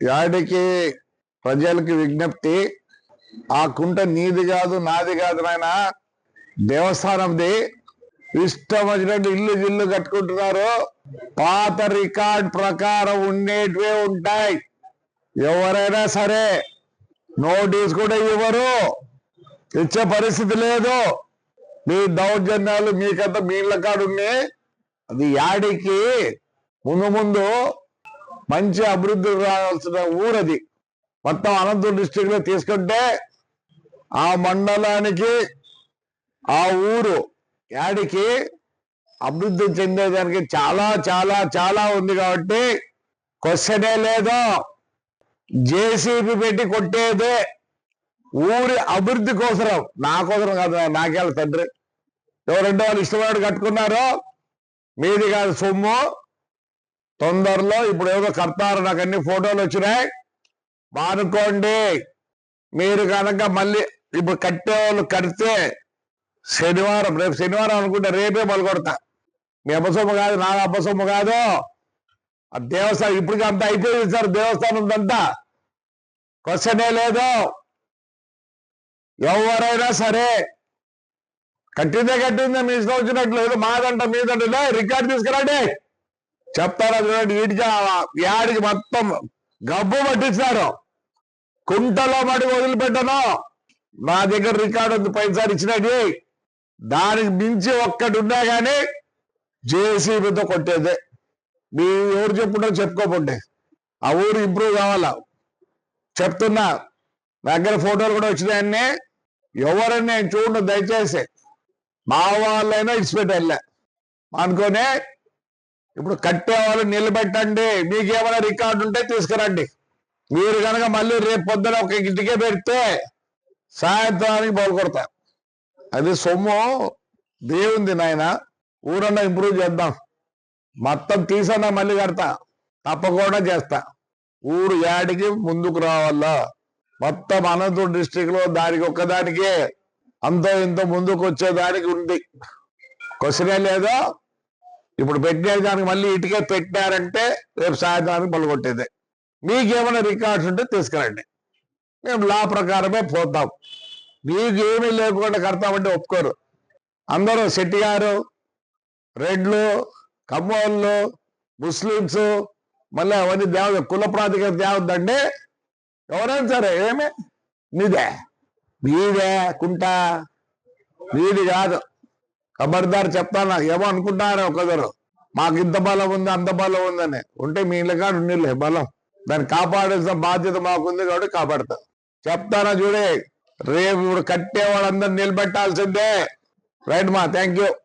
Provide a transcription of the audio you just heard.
యాడికి ప్రజలకి విజ్ఞప్తి, ఆ కుంట నీది కాదు నాది కాదు నాయన, దేవస్థానంది. ఇష్టం వచ్చినట్టు ఇల్లు కట్టుకుంటున్నారు. పాత రికార్డ్ ప్రకారం ఉండేటివే ఉంటాయి. ఎవరైనా సరే నోటీస్ కూడా ఇవ్వరు, ఇచ్చే పరిస్థితి లేదు. మీ దౌర్జన్యాలు మీకంతా మీ ఇళ్ళ కాడు ఉన్నాయి. అది యాడికి ముందు మంచి అభివృద్ధి రావాల్సిన ఊరది. మొత్తం అనంతపురం డిస్టిక్ లో తీసుకుంటే ఆ మండలానికి ఆ ఊరు యాడికి అభివృద్ధి చెందేదానికి చాలా చాలా చాలా ఉంది. కాబట్టి క్వశ్చనే లేదు. జేసీబీ పెట్టి కొట్టేదే ఊరి అభివృద్ధి కోసరం, నా కోసరం కాదు. నాకేళ్ళ తండ్రి ఎవరంటే వాళ్ళు ఇష్టపడి కట్టుకున్నారో, మీది కాదు సొమ్ము. తొందరలో ఇప్పుడు ఏదో కడతారు, నాకు అన్ని ఫోటోలు వచ్చినాయి, మానుకోండి. మీరు కనుక మళ్ళీ ఇప్పుడు కట్టేవాళ్ళు కడితే శనివారం, రేపు శనివారం అనుకుంటే రేపే మొదలుకొడతా. మీ అబ్బసొమ్ము కాదు, నా అబ్బసొమ్ము కాదు. ఆ దేవస్థానం ఇప్పటికీ అంతా అయిపోయింది సార్. దేవస్థానం అంతా క్వశ్చనే లేదు. ఎవరైనా సరే కట్టిందే మీ ఇష్టం వచ్చినట్లు, ఏదో మాదంట మీదంటే రికార్డు తీసుకురండి చెప్తారా. చూడండి, వీటికి యాడికి మొత్తం గబ్బు పట్టించారు. కుంటలో మటుకు వదిలిపెట్టను. నా దగ్గర రికార్డు ఉంది, పైసారి ఇచ్చినది. దానికి మించి ఒక్కటి ఉన్నా కానీ జేసీబీతో కొట్టేదే. మీ ఎవరు చెప్పుకుంటారో చెప్పుకోకుంటే ఆ ఊరు ఇంప్రూవ్ కావాలా చెప్తున్నా. దగ్గర ఫోటోలు కూడా వచ్చినాయన్నీ. ఎవరని నేను చూడండి దయచేసి. మా వాళ్ళైనా ఇచ్చిపెట్టి వెళ్ళా అనుకోనే. ఇప్పుడు కట్టే వాళ్ళు నిలబెట్టండి. మీకేమైనా రికార్డు ఉంటే తీసుకురండి. మీరు కనుక మళ్ళీ రేపు పొద్దున ఒక ఇంటికే పెడితే సాయంత్రానికి బోల్కొడతా. అది సొమ్ము దేవుంది నాయన. ఊరన్నా ఇంప్రూవ్ చేద్దాం. మొత్తం తీసన్నా మళ్ళీ కడతా, తప్పకుండా చేస్తా. ఊరు యాడికి ముందుకు రావాలా. మొత్తం అనంతపురం డిస్టిక్ లో దానికి ఒక్కదానికే అంతో ఇంతో ముందుకు వచ్చేదానికి ఉంది. క్వశ్చనే లేదో. ఇప్పుడు పెట్టేదానికి మళ్ళీ ఇటుకే పెట్టారంటే రేపు సాయంత్రానికి పలుకొట్టేదే. మీకేమైనా రికార్డ్స్ ఉంటే తీసుకురండి, మేము లా ప్రకారమే పోతాం. మీకు ఏమీ లేకుండా కడతామంటే ఒప్పుకోరు. అందరూ శెట్టి గారు, రెడ్లు, కమ్మోళ్ళు, ముస్లిమ్స్, మళ్ళీ అవన్నీ దేవ కుల ప్రాతిక దేవద్దండి. ఎవరైనా సరే ఏమే మీదే కుంట మీది కాదు. ఖబర్దారు చెప్తాను. ఏమో అనుకుంటారు ఒకరు, మాకు ఇంత బలం ఉంది అంత బలం ఉందని. ఉంటే మీ ఇళ్ళ కాదు ఉండిలే బలం. దాన్ని కాపాడాల్సిన బాధ్యత మాకుంది కాబట్టి కాపాడతా. చెప్తానా చూడే. రేపు ఇప్పుడు కట్టే వాళ్ళందరూ నిలబెట్టాల్సిందే. రైట్ మా, థ్యాంక్ యూ.